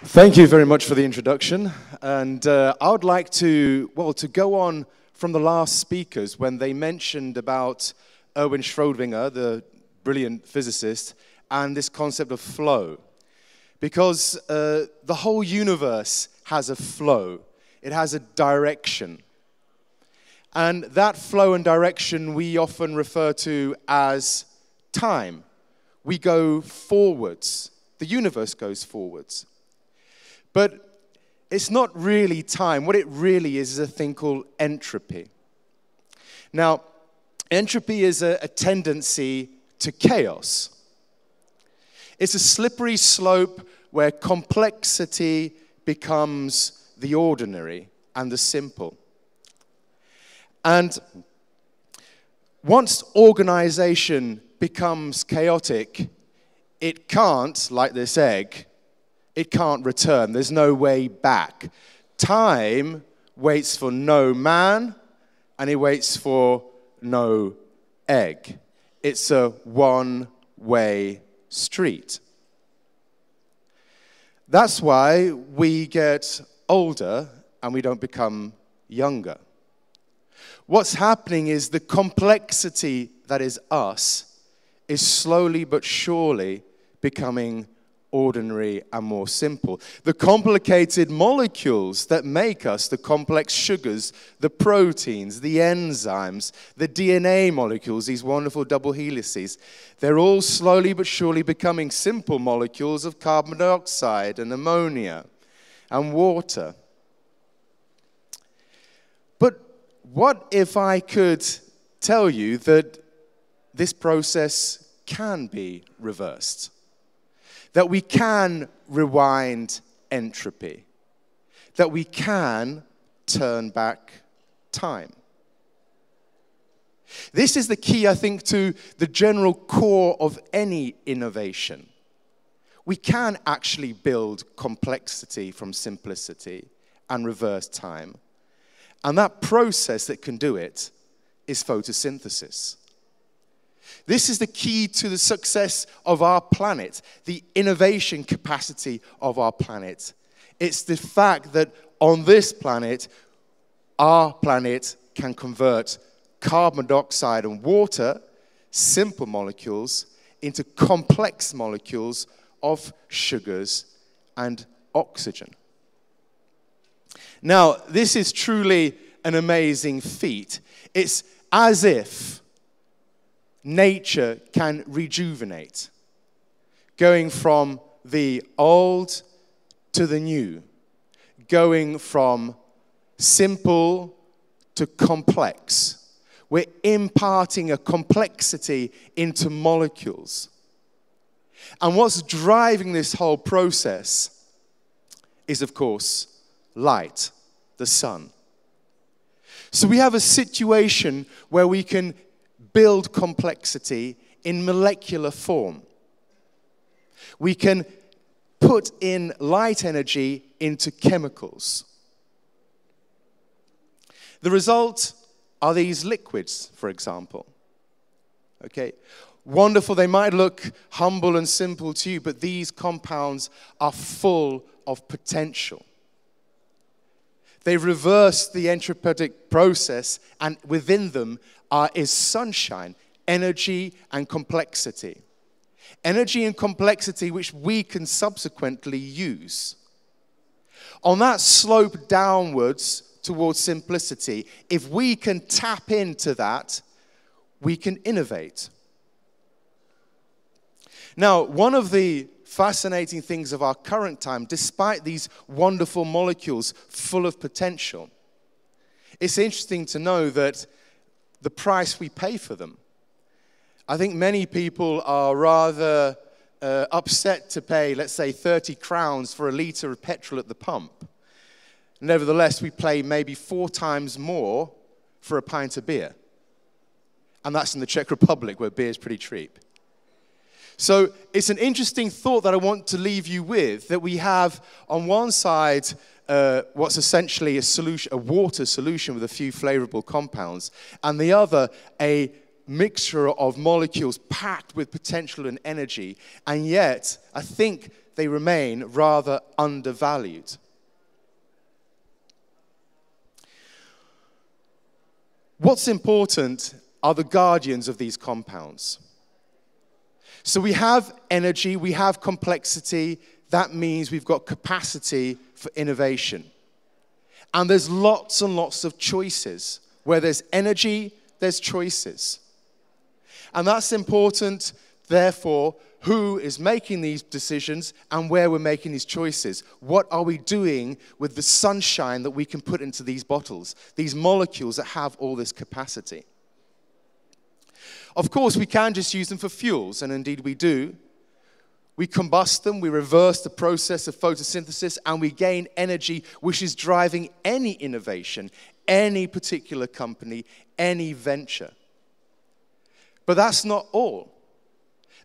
Thank you very much for the introduction. And I would like to go on from the last speakers when they mentioned about Erwin Schrödinger, the brilliant physicist, and this concept of flow. Because the whole universe has a flow. It has a direction. And that flow and direction we often refer to as time. We go forwards. The universe goes forwards. But it's not really time. What it really is a thing called entropy. Now, entropy is a tendency to chaos. It's a slippery slope where complexity becomes the ordinary and the simple. And once organization becomes chaotic, it can't, like this egg, it can't return. There's no way back. Time waits for no man, and it waits for no egg. It's a one-way street. That's why we get older and we don't become younger. What's happening is the complexity that is us is slowly but surely becoming ordinary and more simple. The complicated molecules that make us, the complex sugars, the proteins, the enzymes, the DNA molecules, these wonderful double helices, they're all slowly but surely becoming simple molecules of carbon dioxide and ammonia and water. But what if I could tell you that this process can be reversed? That we can rewind entropy, that we can turn back time. This is the key, I think, to the general core of any innovation. We can actually build complexity from simplicity and reverse time. And that process that can do it is photosynthesis. This is the key to the success of our planet, the innovation capacity of our planet. It's the fact that on this planet, our planet can convert carbon dioxide and water, simple molecules, into complex molecules of sugars and oxygen. Now, this is truly an amazing feat. It's as if nature can rejuvenate, going from the old to the new, going from simple to complex. We're imparting a complexity into molecules. And what's driving this whole process is, of course, light, the sun. So we have a situation where we can build complexity in molecular form. We can put in light energy into chemicals. The result are these liquids, for example. Okay, wonderful. They might look humble and simple to you, but these compounds are full of potential. They reverse the entropic process, and within them is sunshine, energy, and complexity. Energy and complexity which we can subsequently use. On that slope downwards towards simplicity, if we can tap into that, we can innovate. Now, one of the fascinating things of our current time, despite these wonderful molecules full of potential, it's interesting to know that the price we pay for them. I think many people are rather upset to pay, let's say, 30 crowns for a litre of petrol at the pump. Nevertheless, we pay maybe 4 times more for a pint of beer. And that's in the Czech Republic, where beer is pretty cheap. So it's an interesting thought that I want to leave you with, that we have on one side what's essentially a water solution with a few flavorable compounds, and the other a mixture of molecules packed with potential and energy. And yet, I think they remain rather undervalued. What's important are the guardians of these compounds. So we have energy, we have complexity. That means we've got capacity for innovation. And there's lots and lots of choices. Where there's energy, there's choices. And that's important, therefore, who is making these decisions and where we're making these choices. What are we doing with the sunshine that we can put into these bottles, these molecules that have all this capacity? Of course, we can just use them for fuels, and indeed we do. We combust them, we reverse the process of photosynthesis, and we gain energy, which is driving any innovation, any particular company, any venture. But that's not all.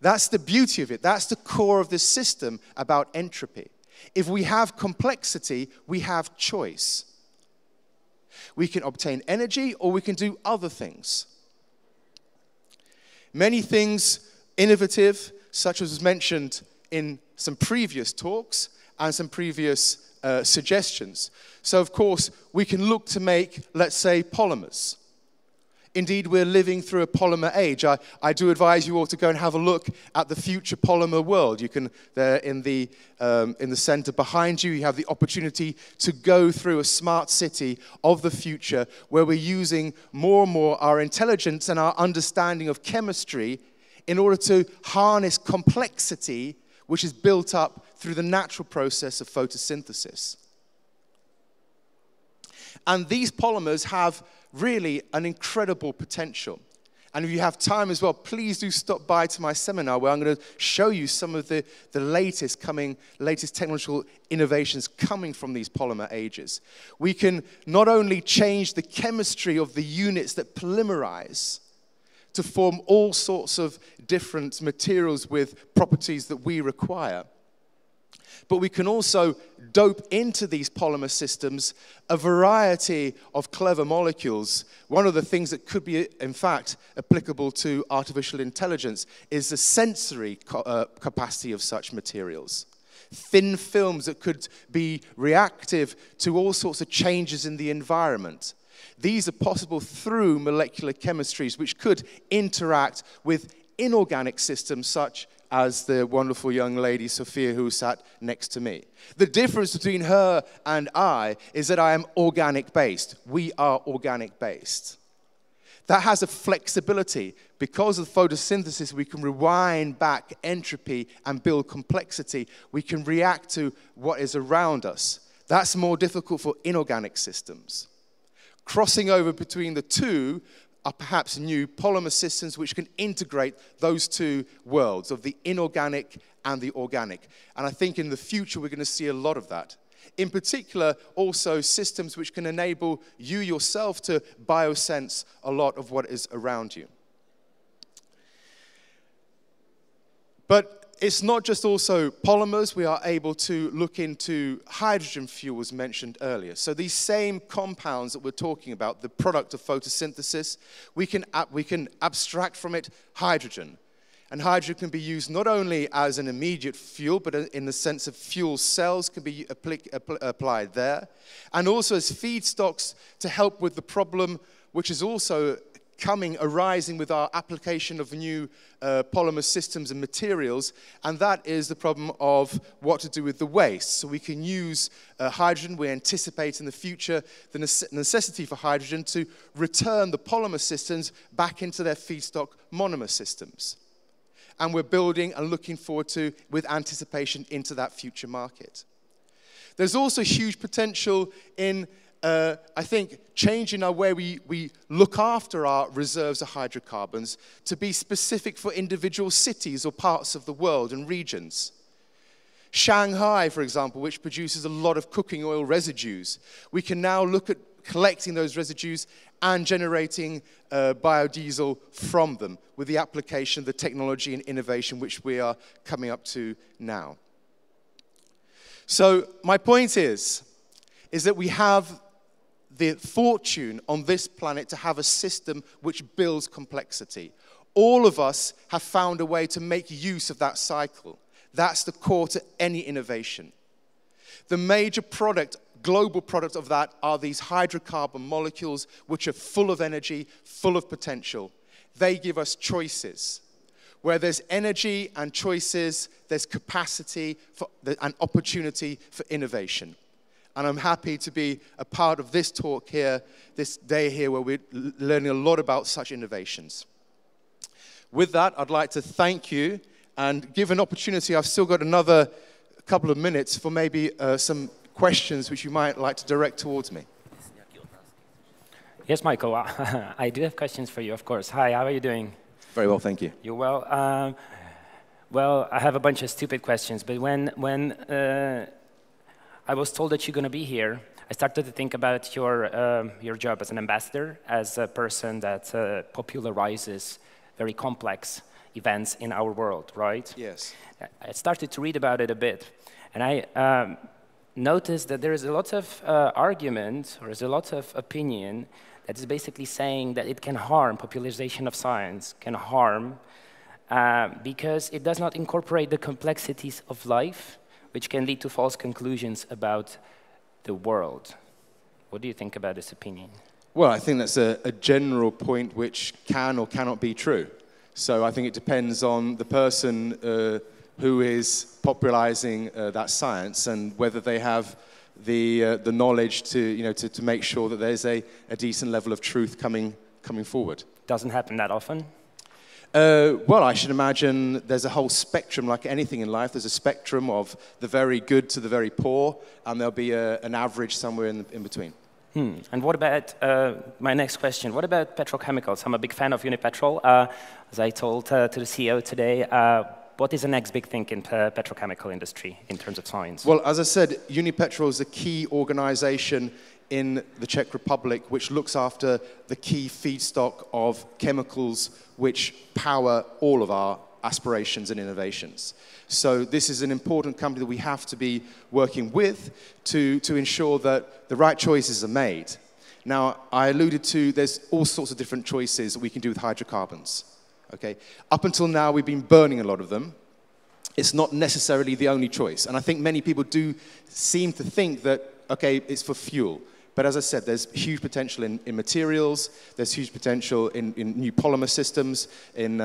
That's the beauty of it. That's the core of this system about entropy. If we have complexity, we have choice. We can obtain energy or we can do other things. Many things innovative, such as was mentioned in some previous talks and some previous suggestions. So, of course, we can look to make, let's say, polymers. Indeed, we're living through a polymer age. I do advise you all to go and have a look at the future polymer world. You can, there in the center behind you, you have the opportunity to go through a smart city of the future where we're using more and more our intelligence and our understanding of chemistry in order to harness complexity, which is built up through the natural process of photosynthesis. And these polymers have really an incredible potential. And if you have time as well, please do stop by to my seminar where I'm going to show you some of the latest technological innovations coming from these polymer ages. We can not only change the chemistry of the units that polymerize to form all sorts of different materials with properties that we require, but we can also dope into these polymer systems a variety of clever molecules. One of the things that could be, in fact, applicable to artificial intelligence is the sensory capacity of such materials. Thin films that could be reactive to all sorts of changes in the environment. These are possible through molecular chemistries which could interact with inorganic systems such as the wonderful young lady, Sophia, who sat next to me. The difference between her and I is that I am organic-based. We are organic-based. That has a flexibility. Because of photosynthesis, we can rewind back entropy and build complexity. We can react to what is around us. That's more difficult for inorganic systems. Crossing over between the two are perhaps new polymer systems which can integrate those two worlds of the inorganic and the organic. And I think in the future we're going to see a lot of that. In particular, also systems which can enable you yourself to biosense a lot of what is around you. But it's not just also polymers. We are able to look into hydrogen fuels mentioned earlier. So these same compounds that we're talking about, the product of photosynthesis, we can abstract from it hydrogen. And hydrogen can be used not only as an immediate fuel, but in the sense of fuel cells can be applied there. And also as feedstocks to help with the problem, which is also arising with our application of new polymer systems and materials, and that is the problem of what to do with the waste. So we can use hydrogen. We anticipate in the future the necessity for hydrogen to return the polymer systems back into their feedstock monomer systems. And we're building and looking forward to, with anticipation, into that future market. There's also huge potential in I think, changing our way we look after our reserves of hydrocarbons to be specific for individual cities or parts of the world and regions. Shanghai, for example, which produces a lot of cooking oil residues, we can now look at collecting those residues and generating biodiesel from them with the application of the technology and innovation which we are coming up to now. So my point is that we have the fortune on this planet to have a system which builds complexity. All of us have found a way to make use of that cycle. That's the core to any innovation. The major product, global product of that are these hydrocarbon molecules which are full of energy, full of potential. They give us choices. Where there's energy and choices, there's capacity and opportunity for innovation. And I'm happy to be a part of this talk here, this day here, where we're learning a lot about such innovations. With that, I'd like to thank you and give an opportunity. I've still got another couple of minutes for maybe some questions which you might like to direct towards me. Yes, Michael, I do have questions for you, of course. Hi, how are you doing? Very well, thank you. You're well. Well, I have a bunch of stupid questions, but when I was told that you're going to be here, I started to think about your job as an ambassador, as a person that popularizes very complex events in our world, right? Yes. I started to read about it a bit, and I noticed that there is a lot of argument, or is a lot of opinion that is basically saying that it can harm, popularization of science can harm, because it does not incorporate the complexities of life, which can lead to false conclusions about the world. What do you think about this opinion? Well, I think that's a general point which can or cannot be true. So I think it depends on the person who is popularizing that science and whether they have the knowledge to make sure that there's a decent level of truth coming forward. Doesn't happen that often? Well, I should imagine there's a whole spectrum, like anything in life. There's a spectrum of the very good to the very poor, and there'll be an average somewhere in between. And what about, my next question, what about petrochemicals? I'm a big fan of Unipetrol. As I told to the CEO today, what is the next big thing in the petrochemical industry in terms of science? Well, as I said, Unipetrol is a key organization in the Czech Republic which looks after the key feedstock of chemicals which power all of our aspirations and innovations. So this is an important company that we have to be working with to ensure that the right choices are made. Now, I alluded to there's all sorts of different choices that we can do with hydrocarbons. Okay? Up until now, we've been burning a lot of them. It's not necessarily the only choice. And I think many people do seem to think that, okay, it's for fuel. But as I said, there's huge potential in materials, there's huge potential in new polymer systems, in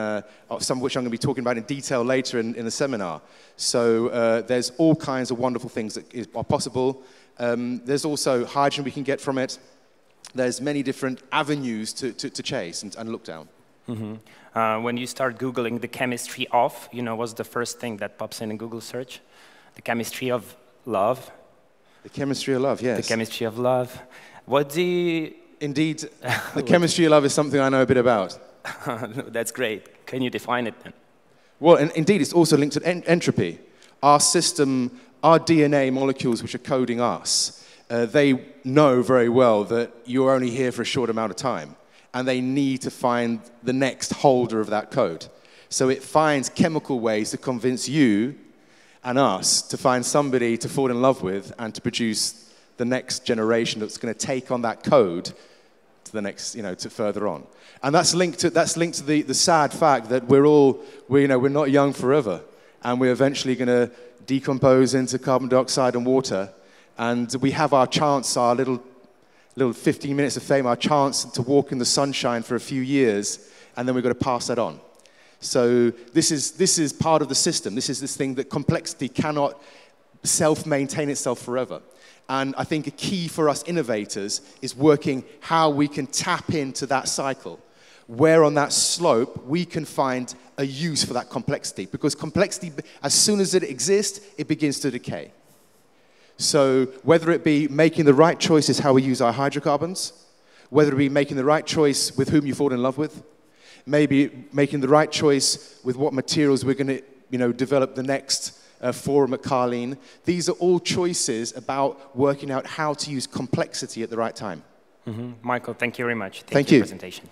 some of which I'm going to be talking about in detail later in the seminar. So there's all kinds of wonderful things that are possible. There's also hydrogen we can get from it. There's many different avenues to chase and look down. Mm-hmm. When you start Googling the chemistry of, what's the first thing that pops in Google search? The chemistry of love. The chemistry of love, yes. The chemistry of love. What do you... Indeed, the chemistry of love is something I know a bit about. That's great. Can you define it then? Well, indeed, it's also linked to entropy. Our system, our DNA molecules which are coding us, they know very well that you're only here for a short amount of time, and they need to find the next holder of that code. So it finds chemical ways to convince you and us to find somebody to fall in love with and to produce the next generation that's going to take on that code to the next, to further on. And that's linked to the sad fact that we're not young forever, and we're eventually going to decompose into carbon dioxide and water, and we have our chance, our little 15 minutes of fame, our chance to walk in the sunshine for a few years, and then we've got to pass that on. So this is part of the system. This is this thing that complexity cannot self-maintain itself forever. And I think a key for us innovators is working how we can tap into that cycle, where on that slope we can find a use for that complexity. Because complexity, as soon as it exists, it begins to decay. So whether it be making the right choices how we use our hydrocarbons, whether it be making the right choice with whom you fall in love with, maybe making the right choice with what materials we're going to develop the next forum at Karlín. These are all choices about working out how to use complexity at the right time. Mm-hmm. Michael, thank you very much. Thank you you. For the presentation.